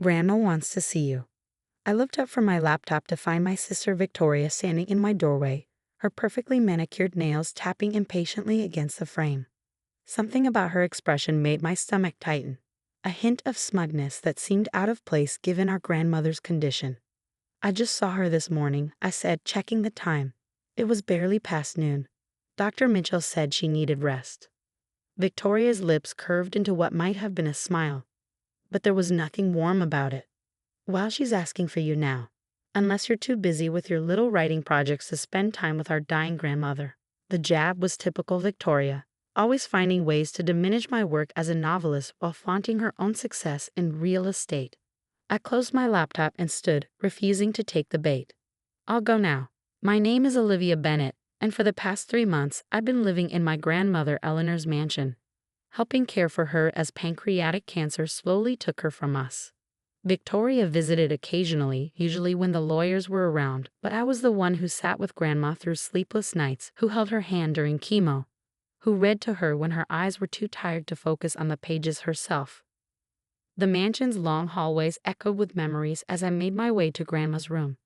Grandma wants to see you. I looked up from my laptop to find my sister Victoria standing in my doorway, her perfectly manicured nails tapping impatiently against the frame. Something about her expression made my stomach tighten, a hint of smugness that seemed out of place given our grandmother's condition. "I just saw her this morning," I said, checking the time. It was barely past noon. Dr. Mitchell said she needed rest. Victoria's lips curved into what might have been a smile, but there was nothing warm about it. "Well, she's asking for you now, unless you're too busy with your little writing projects to spend time with our dying grandmother." The jab was typical Victoria, always finding ways to diminish my work as a novelist while flaunting her own success in real estate. I closed my laptop and stood, refusing to take the bait. "I'll go now. My name is Olivia Bennett, and for the past 3 months I've been living in my grandmother Eleanor's mansion, helping care for her as pancreatic cancer slowly took her from us. Victoria visited occasionally, usually when the lawyers were around, but I was the one who sat with Grandma through sleepless nights, who held her hand during chemo, who read to her when her eyes were too tired to focus on the pages herself." The mansion's long hallways echoed with memories as I made my way to Grandma's room.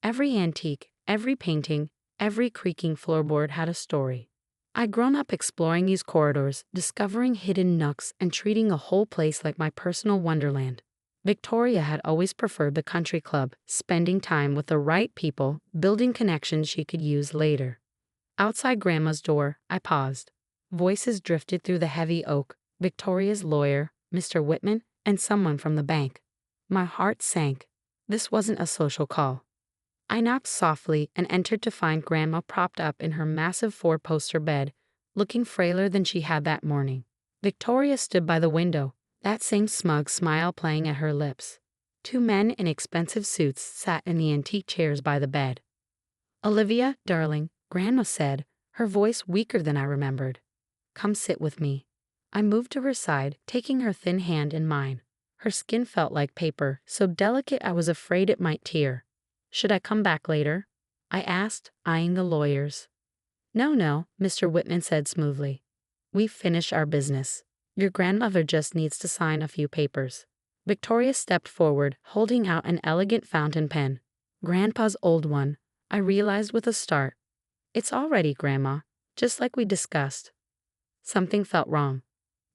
Every antique, every painting, every creaking floorboard had a story. I'd grown up exploring these corridors, discovering hidden nooks and treating a whole place like my personal wonderland. Victoria had always preferred the country club, spending time with the right people, building connections she could use later. Outside Grandma's door, I paused. Voices drifted through the heavy oak, Victoria's lawyer, Mr. Whitman, and someone from the bank. My heart sank. This wasn't a social call. I knocked softly and entered to find Grandma propped up in her massive 4-poster bed, looking frailer than she had that morning. Victoria stood by the window, that same smug smile playing at her lips. 2 men in expensive suits sat in the antique chairs by the bed. "Olivia, darling," Grandma said, her voice weaker than I remembered. "Come sit with me." I moved to her side, taking her thin hand in mine. Her skin felt like paper, so delicate I was afraid it might tear. "Should I come back later?" I asked, eyeing the lawyers. No, Mr. Whitman said smoothly. "We've finished our business. Your grandmother just needs to sign a few papers." Victoria stepped forward, holding out an elegant fountain pen. Grandpa's old one, I realized with a start. "It's all ready, Grandma, just like we discussed." Something felt wrong.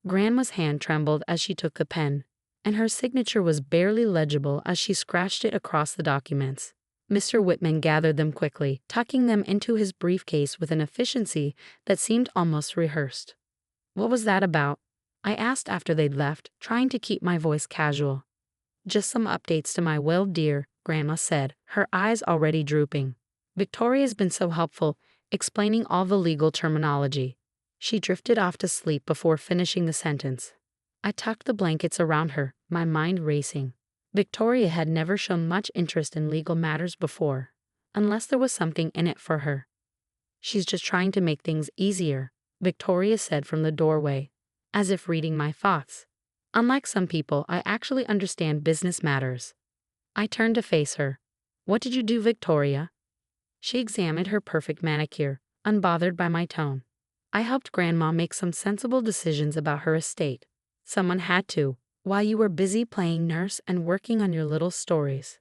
Grandma's hand trembled as she took the pen, and her signature was barely legible as she scratched it across the documents. Mr. Whitman gathered them quickly, tucking them into his briefcase with an efficiency that seemed almost rehearsed. "What was that about?" I asked after they'd left, trying to keep my voice casual. "Just some updates to my will, dear," Grandma said, her eyes already drooping. "Victoria's been so helpful, explaining all the legal terminology." She drifted off to sleep before finishing the sentence. I tucked the blankets around her, my mind racing. Victoria had never shown much interest in legal matters before, unless there was something in it for her. "She's just trying to make things easier," Victoria said from the doorway, as if reading my thoughts. "Unlike some people, I actually understand business matters." I turned to face her. "What did you do, Victoria?" She examined her perfect manicure, unbothered by my tone. "I helped Grandma make some sensible decisions about her estate. Someone had to, while you were busy playing nurse and working on your little stories."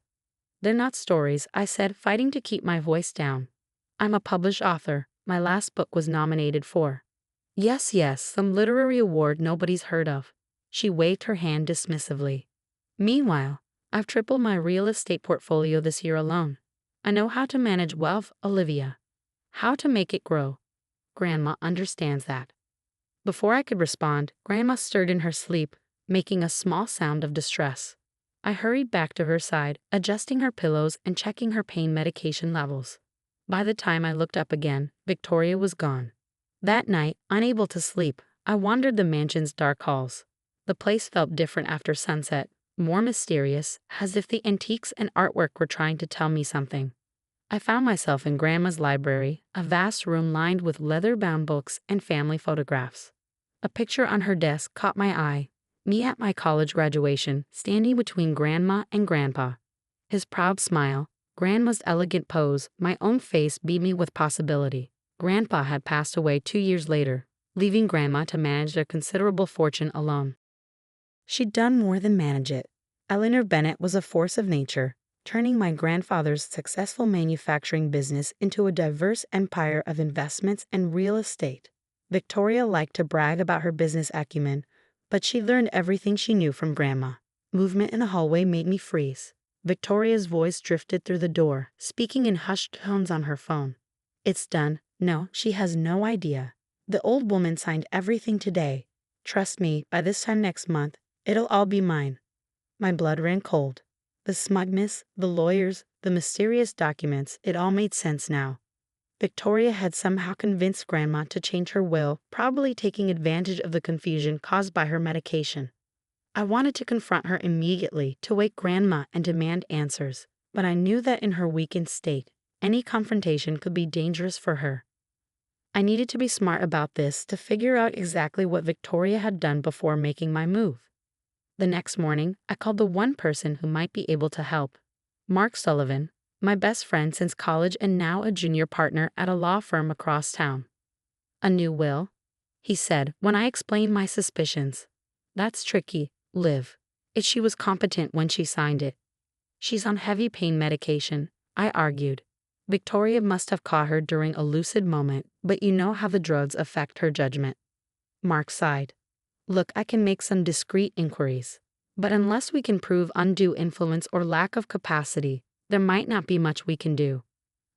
"They're not stories," I said, fighting to keep my voice down. "I'm a published author. My last book was nominated for." Yes, some literary award nobody's heard of." She waved her hand dismissively. "Meanwhile, I've tripled my real estate portfolio this year alone. I know how to manage wealth, Olivia. How to make it grow. Grandma understands that." Before I could respond, Grandma stirred in her sleep, making a small sound of distress. I hurried back to her side, adjusting her pillows and checking her pain medication levels. By the time I looked up again, Victoria was gone. That night, unable to sleep, I wandered the mansion's dark halls. The place felt different after sunset, more mysterious, as if the antiques and artwork were trying to tell me something. I found myself in Grandma's library, a vast room lined with leather-bound books and family photographs. A picture on her desk caught my eye, me at my college graduation, standing between Grandma and Grandpa. His proud smile, Grandma's elegant pose, my own face beaming with possibility. Grandpa had passed away 2 years later, leaving Grandma to manage their considerable fortune alone. She'd done more than manage it. Eleanor Bennett was a force of nature, turning my grandfather's successful manufacturing business into a diverse empire of investments and real estate. Victoria liked to brag about her business acumen, but she learned everything she knew from Grandma. Movement in the hallway made me freeze. Victoria's voice drifted through the door, speaking in hushed tones on her phone. It's done. No, she has no idea. The old woman signed everything today. Trust me, by this time next month, it'll all be mine. My blood ran cold. The smugness, the lawyers, the mysterious documents, it all made sense now. Victoria had somehow convinced Grandma to change her will, probably taking advantage of the confusion caused by her medication. I wanted to confront her immediately, to wake Grandma and demand answers, but I knew that in her weakened state, any confrontation could be dangerous for her. I needed to be smart about this to figure out exactly what Victoria had done before making my move. The next morning, I called the one person who might be able to help. Mark Sullivan, my best friend since college and now a junior partner at a law firm across town. A new will? He said when I explained my suspicions. That's tricky, Liv. She was competent when she signed it. She's on heavy pain medication, I argued. Victoria must have caught her during a lucid moment, but you know how the drugs affect her judgment. Mark sighed. Look, I can make some discreet inquiries, but unless we can prove undue influence or lack of capacity, there might not be much we can do.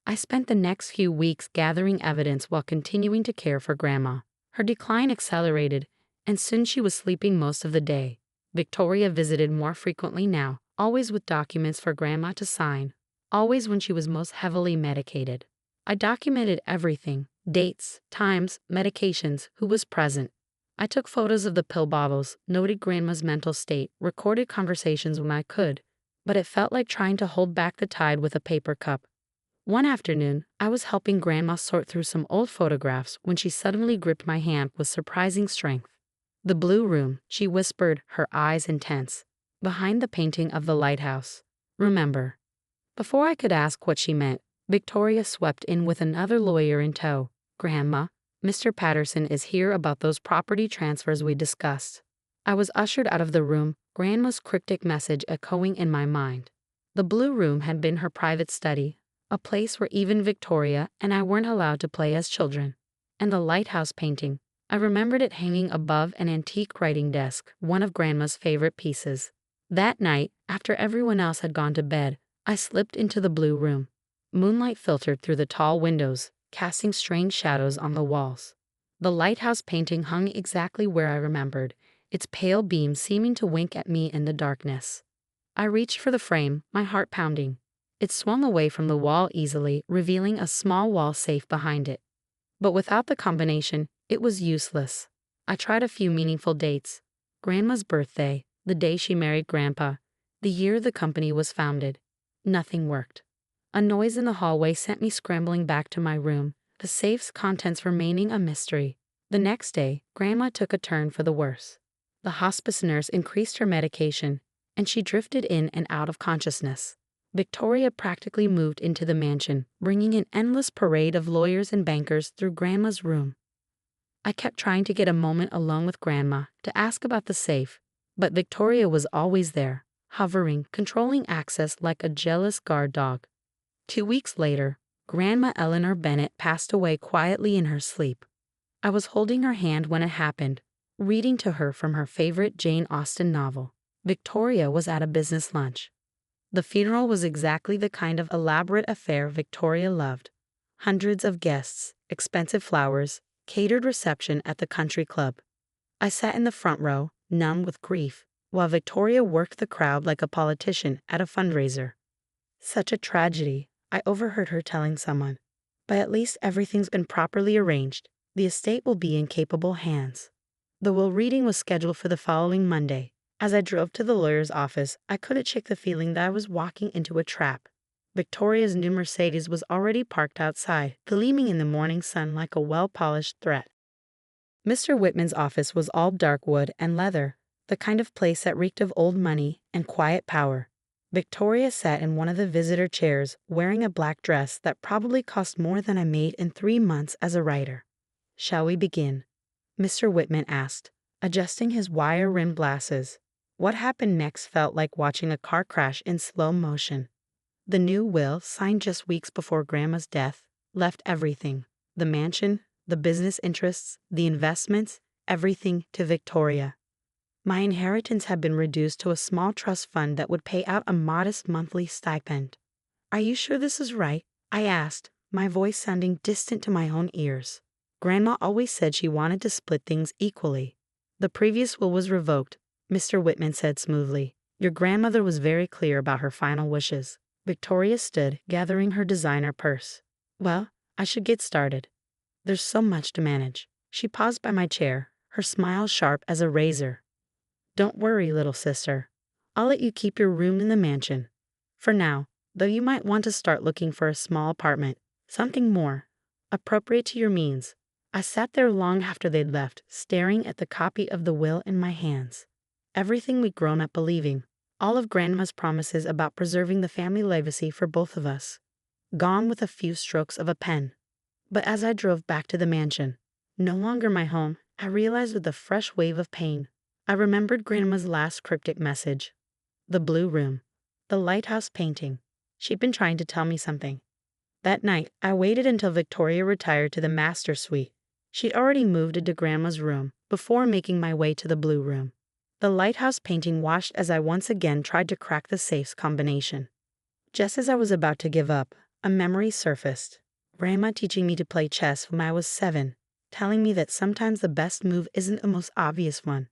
I spent the next few weeks gathering evidence while continuing to care for Grandma. Her decline accelerated, and soon she was sleeping most of the day. Victoria visited more frequently now, always with documents for Grandma to sign, always when she was most heavily medicated. I documented everything: dates, times, medications, who was present. I took photos of the pill bottles, noted Grandma's mental state, recorded conversations when I could, but it felt like trying to hold back the tide with a paper cup. One afternoon, I was helping Grandma sort through some old photographs when she suddenly gripped my hand with surprising strength. The blue room, she whispered, her eyes intense, behind the painting of the lighthouse. Remember. Before I could ask what she meant, Victoria swept in with another lawyer in tow. Grandma, Mr. Patterson is here about those property transfers we discussed. I was ushered out of the room, Grandma's cryptic message echoing in my mind. The blue room had been her private study, a place where even Victoria and I weren't allowed to play as children. And the lighthouse painting, I remembered it hanging above an antique writing desk, one of Grandma's favorite pieces. That night, after everyone else had gone to bed, I slipped into the blue room. Moonlight filtered through the tall windows, casting strange shadows on the walls. The lighthouse painting hung exactly where I remembered, its pale beam seeming to wink at me in the darkness. I reached for the frame, my heart pounding. It swung away from the wall easily, revealing a small wall safe behind it. But without the combination, it was useless. I tried a few meaningful dates. Grandma's birthday, the day she married Grandpa, the year the company was founded. Nothing worked. A noise in the hallway sent me scrambling back to my room, the safe's contents remaining a mystery. The next day, Grandma took a turn for the worse. The hospice nurse increased her medication, and she drifted in and out of consciousness. Victoria practically moved into the mansion, bringing an endless parade of lawyers and bankers through Grandma's room. I kept trying to get a moment alone with Grandma to ask about the safe, but Victoria was always there, hovering, controlling access like a jealous guard dog. 2 weeks later, Grandma Eleanor Bennett passed away quietly in her sleep. I was holding her hand when it happened, reading to her from her favorite Jane Austen novel. Victoria was at a business lunch. The funeral was exactly the kind of elaborate affair Victoria loved. Hundreds of guests, expensive flowers, catered reception at the country club. I sat in the front row, numb with grief, while Victoria worked the crowd like a politician at a fundraiser. Such a tragedy, I overheard her telling someone. But at least everything's been properly arranged. The estate will be in capable hands. The will reading was scheduled for the following Monday. As I drove to the lawyer's office, I couldn't shake the feeling that I was walking into a trap. Victoria's new Mercedes was already parked outside, gleaming in the morning sun like a well-polished threat. Mr. Whitman's office was all dark wood and leather, the kind of place that reeked of old money and quiet power. Victoria sat in one of the visitor chairs, wearing a black dress that probably cost more than I made in 3 months as a writer. "Shall we begin?" Mr. Whitman asked, adjusting his wire-rimmed glasses. What happened next felt like watching a car crash in slow motion. The new will, signed just weeks before Grandma's death, left everything: the mansion, the business interests, the investments, everything to Victoria. My inheritance had been reduced to a small trust fund that would pay out a modest monthly stipend. "Are you sure this is right?" I asked, my voice sounding distant to my own ears. Grandma always said she wanted to split things equally. "The previous will was revoked," Mr. Whitman said smoothly. "Your grandmother was very clear about her final wishes." Victoria stood, gathering her designer purse. "Well, I should get started. There's so much to manage." She paused by my chair, her smile sharp as a razor. "Don't worry, little sister. I'll let you keep your room in the mansion. For now, though you might want to start looking for a small apartment, something more appropriate to your means." I sat there long after they'd left, staring at the copy of the will in my hands. Everything we'd grown up believing, all of Grandma's promises about preserving the family legacy for both of us, gone with a few strokes of a pen. But as I drove back to the mansion, no longer my home, I realized with a fresh wave of pain. I remembered Grandma's last cryptic message. The blue room. The lighthouse painting. She'd been trying to tell me something. That night, I waited until Victoria retired to the master suite. She'd already moved into Grandma's room before making my way to the blue room. The lighthouse painting watched as I once again tried to crack the safe's combination. Just as I was about to give up, a memory surfaced. Grandma teaching me to play chess when I was 7, telling me that sometimes the best move isn't the most obvious one.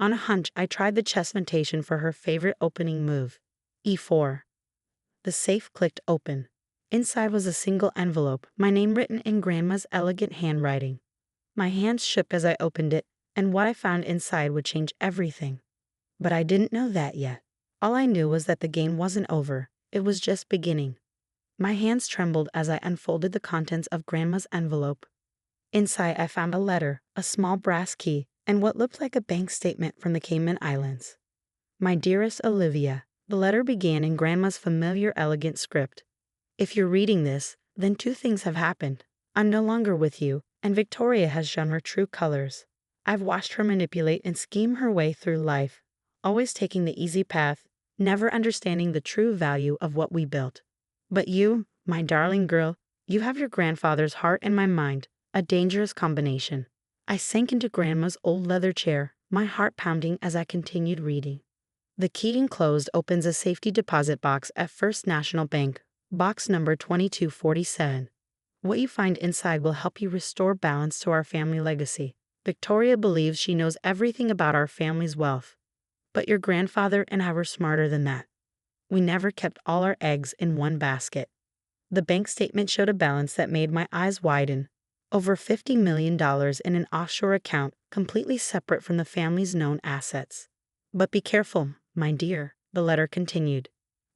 On a hunch, I tried the chess notation for her favorite opening move, e4. The safe clicked open. Inside was a single envelope, my name written in Grandma's elegant handwriting. My hands shook as I opened it, and what I found inside would change everything. But I didn't know that yet. All I knew was that the game wasn't over, it was just beginning. My hands trembled as I unfolded the contents of Grandma's envelope. Inside I found a letter, a small brass key, and what looked like a bank statement from the Cayman Islands. "My dearest Olivia," the letter began in Grandma's familiar elegant script. "If you're reading this, then 2 things have happened. I'm no longer with you, and Victoria has shown her true colors. I've watched her manipulate and scheme her way through life, always taking the easy path, never understanding the true value of what we built. But you, my darling girl, you have your grandfather's heart and my mind, a dangerous combination." I sank into Grandma's old leather chair, my heart pounding as I continued reading. "The key enclosed opens a safety deposit box at First National Bank, box number 2247. What you find inside will help you restore balance to our family legacy. Victoria believes she knows everything about our family's wealth. But your grandfather and I were smarter than that. We never kept all our eggs in one basket." The bank statement showed a balance that made my eyes widen. Over $50 million in an offshore account completely separate from the family's known assets. "But be careful, my dear," the letter continued.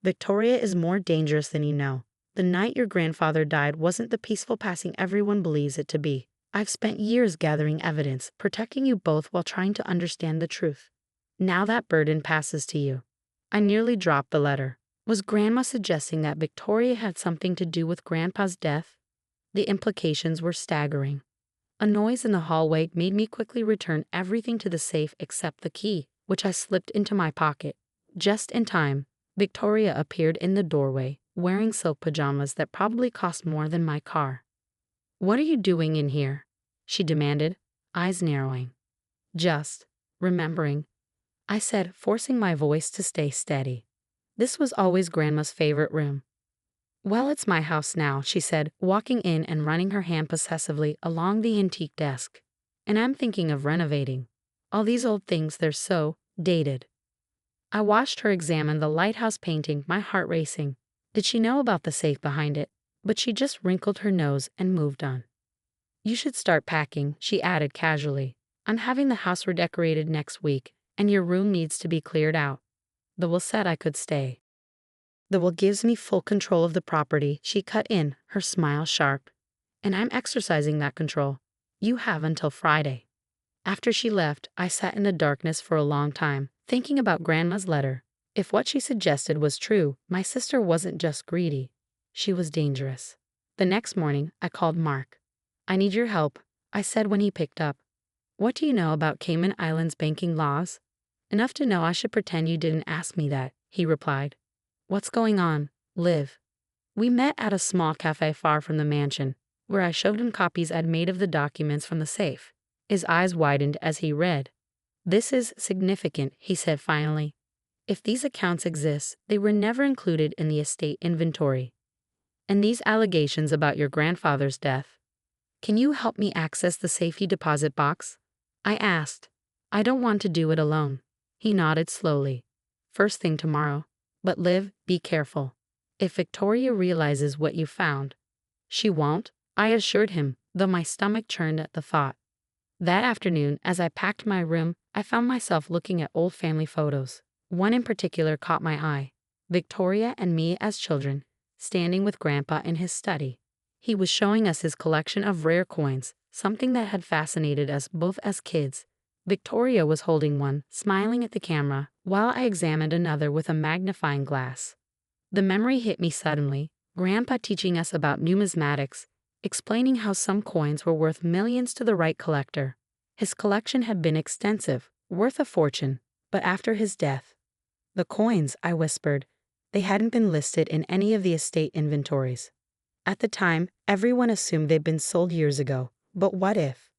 "Victoria is more dangerous than you know. The night your grandfather died wasn't the peaceful passing everyone believes it to be. I've spent years gathering evidence, protecting you both while trying to understand the truth. Now that burden passes to you." I nearly dropped the letter. Was Grandma suggesting that Victoria had something to do with Grandpa's death? The implications were staggering. A noise in the hallway made me quickly return everything to the safe except the key, which I slipped into my pocket. Just in time, Victoria appeared in the doorway, wearing silk pajamas that probably cost more than my car. "What are you doing in here?" she demanded, eyes narrowing. "Just remembering," I said, forcing my voice to stay steady. This was always Grandma's favorite room. "Well, it's my house now," she said, walking in and running her hand possessively along the antique desk. "And I'm thinking of renovating. All these old things, they're so dated." I watched her examine the lighthouse painting, my heart racing. Did she know about the safe behind it? But she just wrinkled her nose and moved on. "You should start packing," she added casually. "I'm having the house redecorated next week, and your room needs to be cleared out." The will said I could stay. "The will gives me full control of the property," she cut in, her smile sharp. "And I'm exercising that control. You have until Friday." After she left, I sat in the darkness for a long time, thinking about Grandma's letter. If what she suggested was true, my sister wasn't just greedy. She was dangerous. The next morning, I called Mark. "I need your help," I said when he picked up. "What do you know about Cayman Islands banking laws?" Enough to know I should pretend you didn't ask me that, he replied. What's going on, Liv? We met at a small cafe far from the mansion, where I showed him copies I'd made of the documents from the safe. His eyes widened as he read. This is significant, he said finally. If these accounts exist, they were never included in the estate inventory. And these allegations about your grandfather's death. Can you help me access the safety deposit box? I asked. I don't want to do it alone. He nodded slowly. First thing tomorrow. But Liv, be careful. If Victoria realizes what you found. She won't, I assured him, though my stomach churned at the thought. That afternoon, as I packed my room, I found myself looking at old family photos. One in particular caught my eye. Victoria and me as children, standing with Grandpa in his study. He was showing us his collection of rare coins, something that had fascinated us both as kids. Victoria was holding one, smiling at the camera, while I examined another with a magnifying glass. The memory hit me suddenly, Grandpa teaching us about numismatics, explaining how some coins were worth millions to the right collector. His collection had been extensive, worth a fortune, but after his death. The coins, I whispered, they hadn't been listed in any of the estate inventories. At the time, everyone assumed they'd been sold years ago, but what if?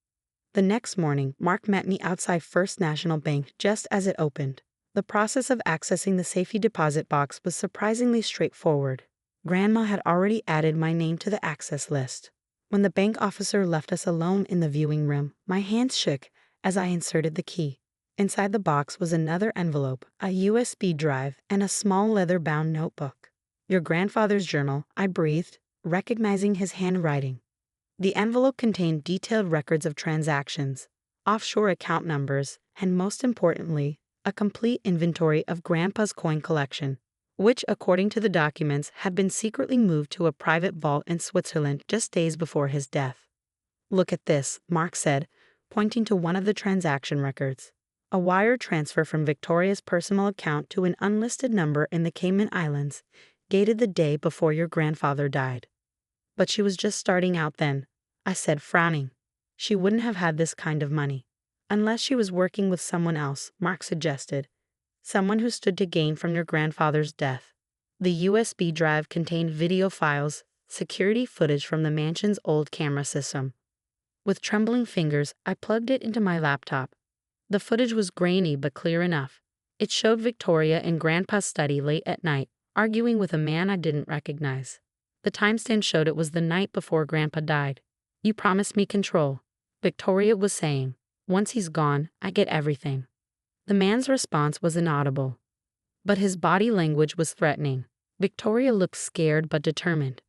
The next morning, Mark met me outside First National Bank just as it opened. The process of accessing the safety deposit box was surprisingly straightforward. Grandma had already added my name to the access list. When the bank officer left us alone in the viewing room, my hands shook as I inserted the key. Inside the box was another envelope, a USB drive, and a small leather-bound notebook. Your grandfather's journal, I breathed, recognizing his handwriting. The envelope contained detailed records of transactions, offshore account numbers, and most importantly, a complete inventory of Grandpa's coin collection, which, according to the documents, had been secretly moved to a private vault in Switzerland just days before his death. Look at this, Mark said, pointing to one of the transaction records. A wire transfer from Victoria's personal account to an unlisted number in the Cayman Islands, dated the day before your grandfather died. But she was just starting out then, I said, frowning. She wouldn't have had this kind of money. Unless she was working with someone else, Mark suggested. Someone who stood to gain from your grandfather's death. The USB drive contained video files, security footage from the mansion's old camera system. With trembling fingers, I plugged it into my laptop. The footage was grainy but clear enough. It showed Victoria in Grandpa's study late at night, arguing with a man I didn't recognize. The timestamp showed it was the night before Grandpa died. You promised me control, Victoria was saying. Once he's gone, I get everything. The man's response was inaudible. But his body language was threatening. Victoria looked scared but determined.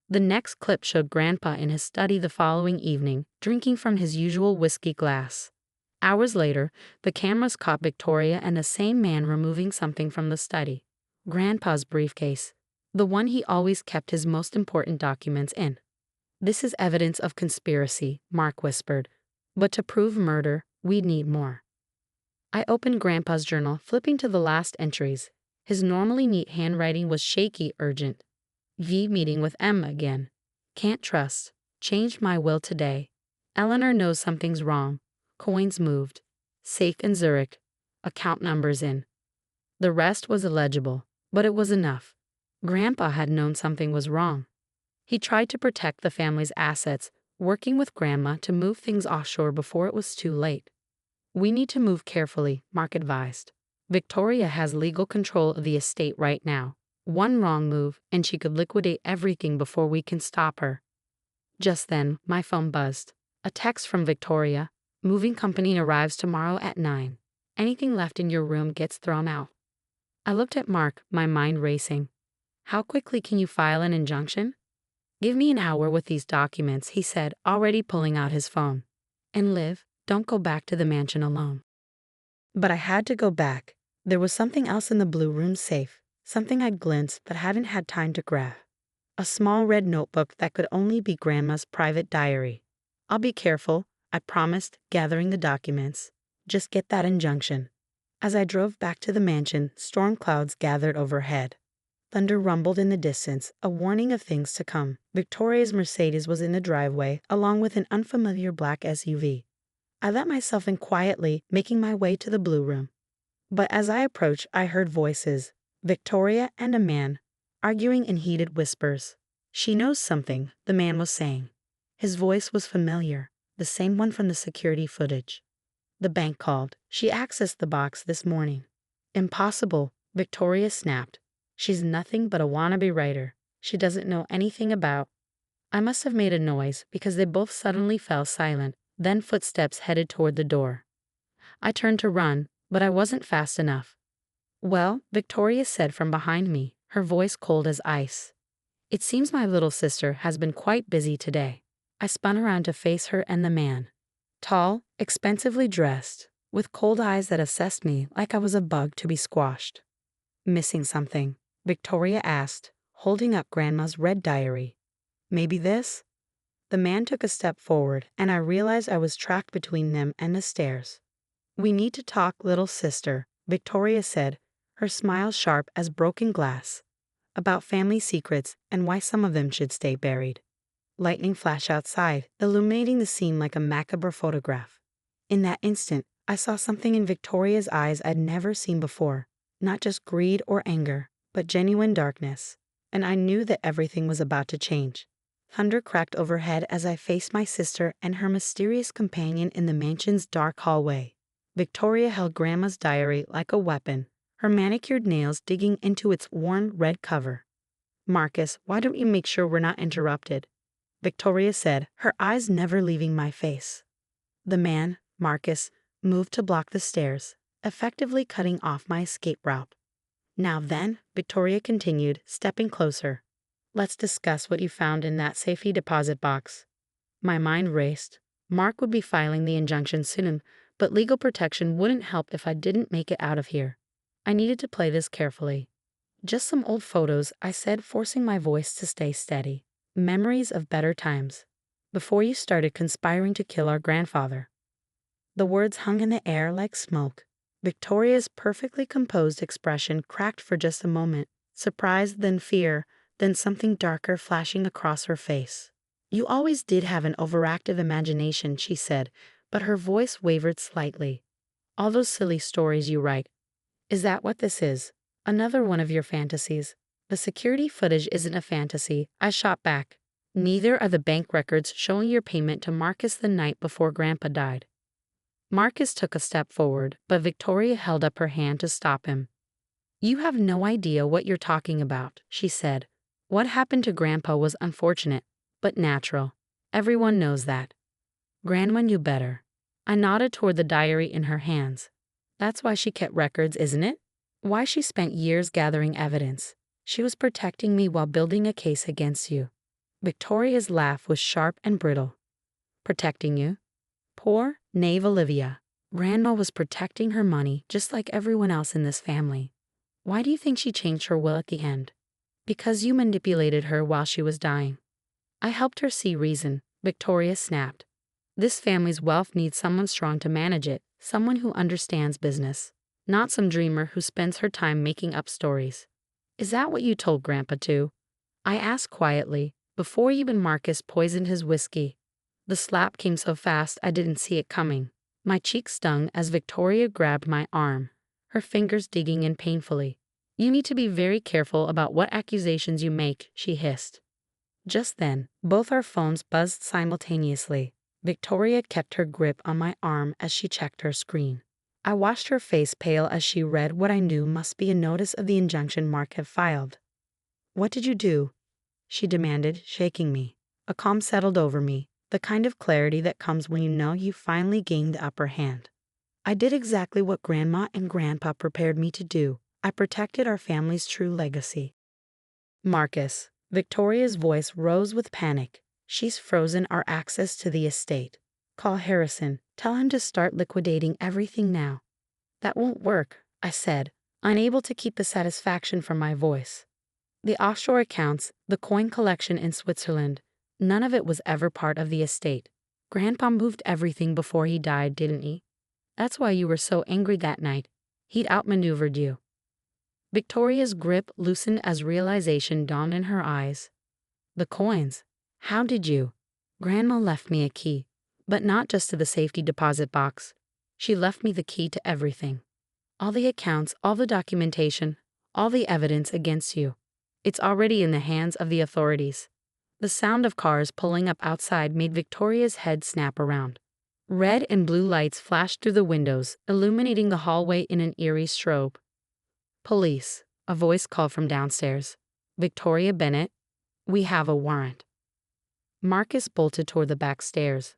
The next clip showed Grandpa in his study the following evening, drinking from his usual whiskey glass. Hours later, the cameras caught Victoria and the same man removing something from the study. Grandpa's briefcase. The one he always kept his most important documents in. This is evidence of conspiracy, Mark whispered. But to prove murder, we'd need more. I opened Grandpa's journal, flipping to the last entries. His normally neat handwriting was shaky, urgent. V meeting with Emma again. Can't trust. Changed my will today. Eleanor knows something's wrong. Coins moved. Safe in Zurich. Account numbers in. The rest was illegible, but it was enough. Grandpa had known something was wrong. He tried to protect the family's assets, working with Grandma to move things offshore before it was too late. We need to move carefully, Mark advised. Victoria has legal control of the estate right now. One wrong move, and she could liquidate everything before we can stop her. Just then, my phone buzzed. A text from Victoria. Moving company arrives tomorrow at 9. Anything left in your room gets thrown out. I looked at Mark, my mind racing. How quickly can you file an injunction? Give me an hour with these documents, he said, already pulling out his phone. And Liv, don't go back to the mansion alone. But I had to go back. There was something else in the blue room safe, something I'd glimpsed but hadn't had time to grab. A small red notebook that could only be Grandma's private diary. I'll be careful, I promised, gathering the documents. Just get that injunction. As I drove back to the mansion, storm clouds gathered overhead. Thunder rumbled in the distance, a warning of things to come. Victoria's Mercedes was in the driveway, along with an unfamiliar black SUV. I let myself in quietly, making my way to the blue room. But as I approached, I heard voices, Victoria and a man, arguing in heated whispers. She knows something, the man was saying. His voice was familiar, the same one from the security footage. The bank called. She accessed the box this morning. Impossible, Victoria snapped. She's nothing but a wannabe writer. She doesn't know anything about. I must have made a noise because they both suddenly fell silent, then footsteps headed toward the door. I turned to run, but I wasn't fast enough. Well, Victoria said from behind me, her voice cold as ice. It seems my little sister has been quite busy today. I spun around to face her and the man. Tall, expensively dressed, with cold eyes that assessed me like I was a bug to be squashed. Missing something? Victoria asked, holding up Grandma's red diary. Maybe this? The man took a step forward, and I realized I was trapped between them and the stairs. We need to talk, little sister, Victoria said, her smile sharp as broken glass. About family secrets and why some of them should stay buried. Lightning flashed outside, illuminating the scene like a macabre photograph. In that instant, I saw something in Victoria's eyes I'd never seen before. Not just greed or anger, but genuine darkness. And I knew that everything was about to change. Thunder cracked overhead as I faced my sister and her mysterious companion in the mansion's dark hallway. Victoria held Grandma's diary like a weapon, her manicured nails digging into its worn red cover. Marcus, why don't you make sure we're not interrupted? Victoria said, her eyes never leaving my face. The man, Marcus, moved to block the stairs, effectively cutting off my escape route. Now then, Victoria continued, stepping closer. Let's discuss what you found in that safety deposit box. My mind raced. Mark would be filing the injunction soon, but legal protection wouldn't help if I didn't make it out of here. I needed to play this carefully. Just some old photos, I said, forcing my voice to stay steady. Memories of better times. Before you started conspiring to kill our grandfather. The words hung in the air like smoke. Victoria's perfectly composed expression cracked for just a moment, surprise, then fear, then something darker flashing across her face. You always did have an overactive imagination, she said, but her voice wavered slightly. All those silly stories you write. Is that what this is? Another one of your fantasies? The security footage isn't a fantasy, I shot back. Neither are the bank records showing your payment to Marcus the night before Grandpa died. Marcus took a step forward, but Victoria held up her hand to stop him. You have no idea what you're talking about, she said. What happened to Grandpa was unfortunate, but natural. Everyone knows that. Grandma knew better. I nodded toward the diary in her hands. That's why she kept records, isn't it? Why she spent years gathering evidence. She was protecting me while building a case against you. Victoria's laugh was sharp and brittle. Protecting you? Poor, naive Olivia. Grandma was protecting her money just like everyone else in this family. Why do you think she changed her will at the end? Because you manipulated her while she was dying. I helped her see reason, Victoria snapped. This family's wealth needs someone strong to manage it, someone who understands business, not some dreamer who spends her time making up stories. Is that what you told Grandpa too? I asked quietly, before even Marcus poisoned his whiskey. The slap came so fast I didn't see it coming. My cheek stung as Victoria grabbed my arm, her fingers digging in painfully. You need to be very careful about what accusations you make, she hissed. Just then, both our phones buzzed simultaneously. Victoria kept her grip on my arm as she checked her screen. I watched her face pale as she read what I knew must be a notice of the injunction Mark had filed. What did you do? She demanded, shaking me. A calm settled over me, the kind of clarity that comes when you know you finally gained the upper hand. I did exactly what Grandma and Grandpa prepared me to do. I protected our family's true legacy. Marcus. Victoria's voice rose with panic. She's frozen our access to the estate. Call Harrison. Tell him to start liquidating everything now. That won't work, I said, unable to keep the satisfaction from my voice. The offshore accounts, the coin collection in Switzerland, none of it was ever part of the estate. Grandpa moved everything before he died, didn't he? That's why you were so angry that night. He'd outmaneuvered you. Victoria's grip loosened as realization dawned in her eyes. The coins. How did you? Grandma left me a key, but not just to the safety deposit box. She left me the key to everything. All the accounts, all the documentation, all the evidence against you. It's already in the hands of the authorities." The sound of cars pulling up outside made Victoria's head snap around. Red and blue lights flashed through the windows, illuminating the hallway in an eerie strobe. "Police," a voice called from downstairs. "Victoria Bennett, we have a warrant." Marcus bolted toward the back stairs,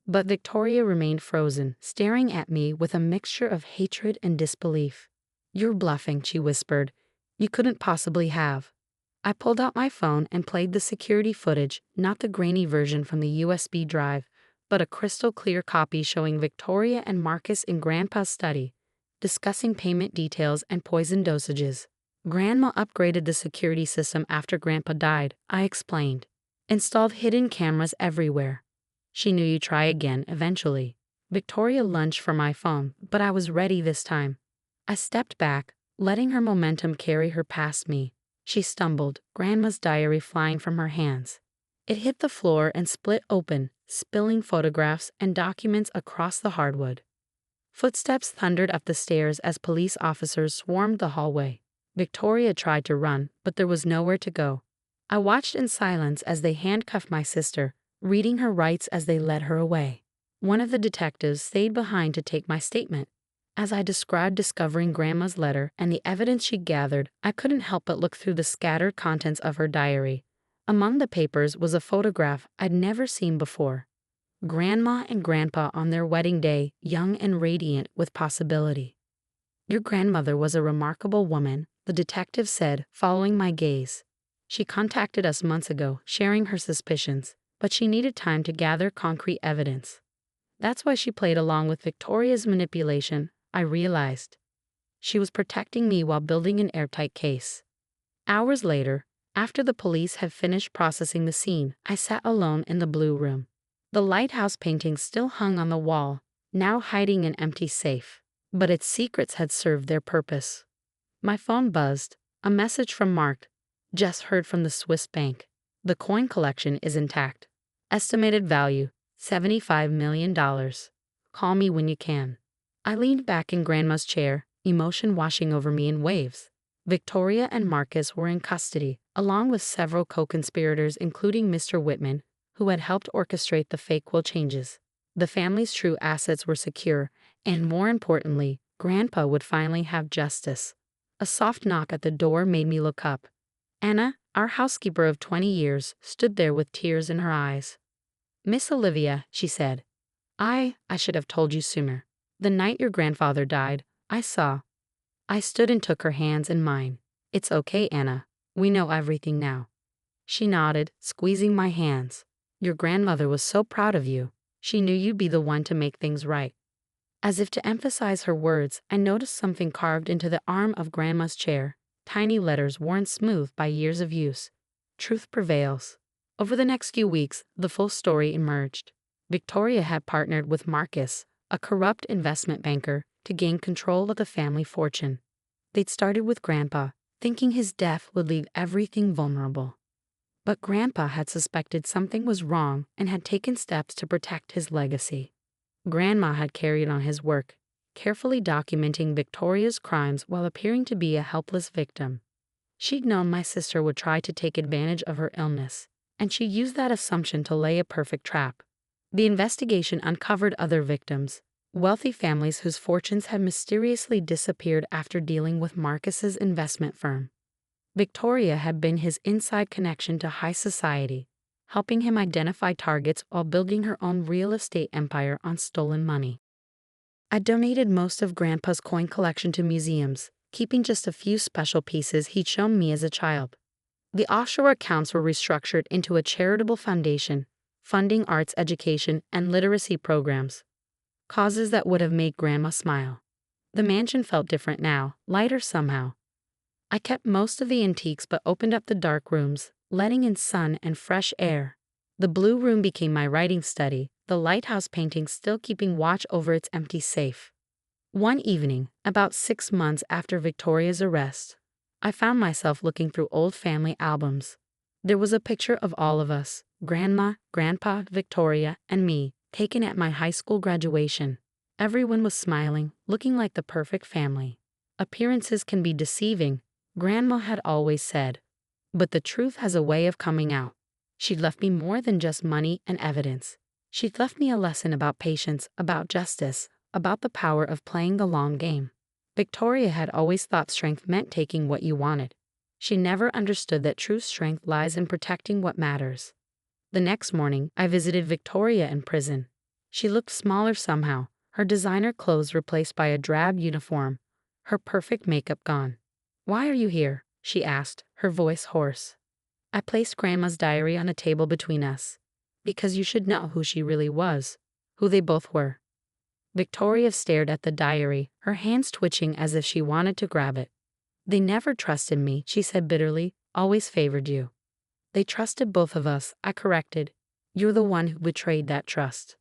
but Victoria remained frozen, staring at me with a mixture of hatred and disbelief. "You're bluffing," she whispered. "You couldn't possibly have." I pulled out my phone and played the security footage, not the grainy version from the USB drive, but a crystal clear copy showing Victoria and Marcus in Grandpa's study, discussing payment details and poison dosages. "Grandma upgraded the security system after Grandpa died," I explained. "Installed hidden cameras everywhere. She knew you'd try again eventually." Victoria lunged for my phone, but I was ready this time. I stepped back, letting her momentum carry her past me. She stumbled, Grandma's diary flying from her hands. It hit the floor and split open, spilling photographs and documents across the hardwood. Footsteps thundered up the stairs as police officers swarmed the hallway. Victoria tried to run, but there was nowhere to go. I watched in silence as they handcuffed my sister, reading her rights as they led her away. One of the detectives stayed behind to take my statement. As I described discovering Grandma's letter and the evidence she gathered, I couldn't help but look through the scattered contents of her diary. Among the papers was a photograph I'd never seen before. Grandma and Grandpa on their wedding day, young and radiant with possibility. "Your grandmother was a remarkable woman," the detective said, following my gaze. "She contacted us months ago, sharing her suspicions, but she needed time to gather concrete evidence. That's why she played along with Victoria's manipulation," I realized. She was protecting me while building an airtight case. Hours later, after the police had finished processing the scene, I sat alone in the blue room. The lighthouse painting still hung on the wall, now hiding an empty safe, but its secrets had served their purpose. My phone buzzed, a message from Mark. "Just heard from the Swiss bank. The coin collection is intact. Estimated value, $75 million. Call me when you can." I leaned back in Grandma's chair, emotion washing over me in waves. Victoria and Marcus were in custody, along with several co-conspirators including Mr. Whitman, who had helped orchestrate the fake will changes. The family's true assets were secure, and more importantly, Grandpa would finally have justice. A soft knock at the door made me look up. Anna, our housekeeper of 20 years, stood there with tears in her eyes. "Miss Olivia," she said, I should have told you sooner. The night your grandfather died, I saw." I stood and took her hands in mine. "It's okay, Anna. We know everything now." She nodded, squeezing my hands. "Your grandmother was so proud of you. She knew you'd be the one to make things right." As if to emphasize her words, I noticed something carved into the arm of Grandma's chair, tiny letters worn smooth by years of use. "Truth prevails." Over the next few weeks, the full story emerged. Victoria had partnered with Marcus, a corrupt investment banker, to gain control of the family fortune. They'd started with Grandpa, thinking his death would leave everything vulnerable. But Grandpa had suspected something was wrong and had taken steps to protect his legacy. Grandma had carried on his work, carefully documenting Victoria's crimes while appearing to be a helpless victim. She'd known my sister would try to take advantage of her illness, and she used that assumption to lay a perfect trap. The investigation uncovered other victims, wealthy families whose fortunes had mysteriously disappeared after dealing with Marcus's investment firm. Victoria had been his inside connection to high society, helping him identify targets while building her own real estate empire on stolen money. I donated most of Grandpa's coin collection to museums, keeping just a few special pieces he'd shown me as a child. The offshore accounts were restructured into a charitable foundation, funding arts education and literacy programs, causes that would have made Grandma smile. The mansion felt different now, lighter somehow. I kept most of the antiques but opened up the dark rooms, letting in sun and fresh air. The blue room became my writing study, the lighthouse painting still keeping watch over its empty safe. One evening, about 6 months after Victoria's arrest, I found myself looking through old family albums. There was a picture of all of us, Grandma, Grandpa, Victoria, and me, taken at my high school graduation. Everyone was smiling, looking like the perfect family. Appearances can be deceiving, Grandma had always said. But the truth has a way of coming out. She'd left me more than just money and evidence. She'd left me a lesson about patience, about justice, about the power of playing the long game. Victoria had always thought strength meant taking what you wanted. She never understood that true strength lies in protecting what matters. The next morning, I visited Victoria in prison. She looked smaller somehow, her designer clothes replaced by a drab uniform, her perfect makeup gone. "Why are you here?" she asked, her voice hoarse. I placed Grandma's diary on a table between us. "Because you should know who she really was, who they both were." Victoria stared at the diary, her hands twitching as if she wanted to grab it. "They never trusted me," she said bitterly, "always favored you." "They trusted both of us," I corrected. "You're the one who betrayed that trust."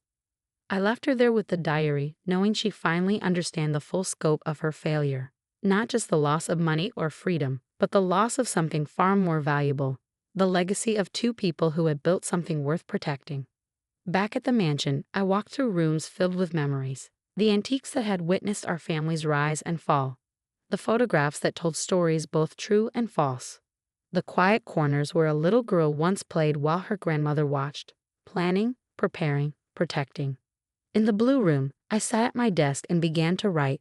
I left her there with the diary, knowing she finally understand the full scope of her failure. Not just the loss of money or freedom, but the loss of something far more valuable, the legacy of two people who had built something worth protecting. Back at the mansion, I walked through rooms filled with memories, the antiques that had witnessed our family's rise and fall, the photographs that told stories both true and false, the quiet corners where a little girl once played while her grandmother watched, planning, preparing, protecting. In the blue room, I sat at my desk and began to write.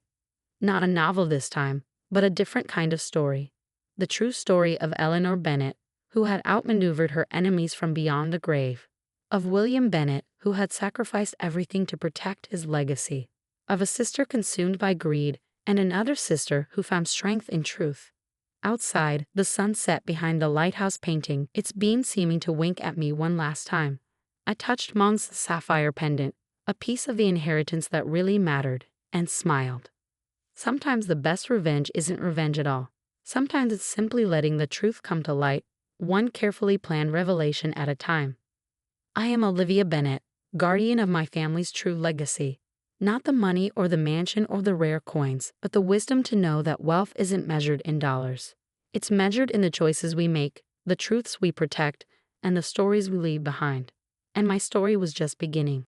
Not a novel this time, but a different kind of story. The true story of Eleanor Bennett, who had outmaneuvered her enemies from beyond the grave. Of William Bennett, who had sacrificed everything to protect his legacy. Of a sister consumed by greed, and another sister who found strength in truth. Outside, the sun set behind the lighthouse painting, its beams seeming to wink at me one last time. I touched Mong's sapphire pendant, a piece of the inheritance that really mattered, and smiled. Sometimes the best revenge isn't revenge at all. Sometimes it's simply letting the truth come to light, one carefully planned revelation at a time. I am Olivia Bennett, guardian of my family's true legacy. Not the money or the mansion or the rare coins, but the wisdom to know that wealth isn't measured in dollars. It's measured in the choices we make, the truths we protect, and the stories we leave behind. And my story was just beginning.